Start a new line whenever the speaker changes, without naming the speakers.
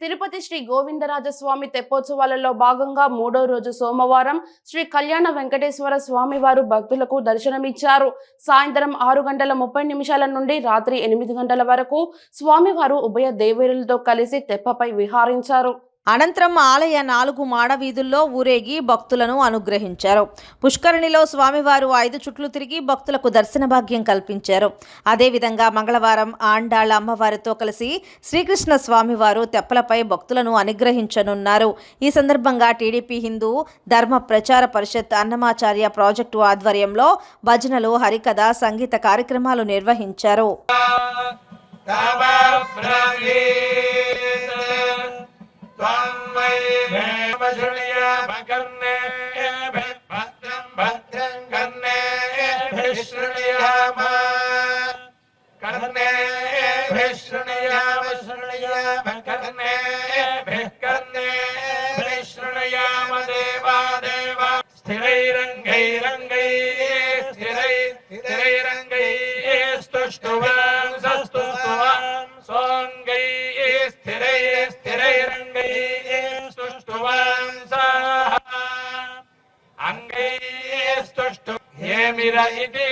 తిరుపతి శ్రీ గోవిందరాజస్వామి తెప్పోత్సవాలలో భాగంగా మూడో రోజు సోమవారం శ్రీ కళ్యాణ వెంకటేశ్వర స్వామి వారు భక్తులకు దర్శనమిచ్చారు. సాయంత్రం 6:30 నుండి రాత్రి 8 గంటల వరకు స్వామివారు ఉభయ దేవేరులతో కలిసి తెప్పపై విహారించారు.
అనంతరం ఆలయ 4 మాడ వీధుల్లో ఊరేగి భక్తులను అనుగ్రహించారు. పుష్కరిణిలో స్వామివారు 5 చుట్లు తిరిగి భక్తులకు దర్శన భాగ్యం కల్పించారు. అదేవిధంగా మంగళవారం ఆండాళ్ళ అమ్మవారితో కలిసి శ్రీకృష్ణ స్వామివారు తెప్పలపై భక్తులను అనుగ్రహించనున్నారు. ఈ సందర్భంగా టీడీపీ హిందూ ధర్మ ప్రచార పరిషత్ అన్నమాచార్య ప్రాజెక్టు ఆధ్వర్యంలో భజనలు, హరికథ, సంగీత కార్యక్రమాలు నిర్వహించారు.
ఏమిరా ఇది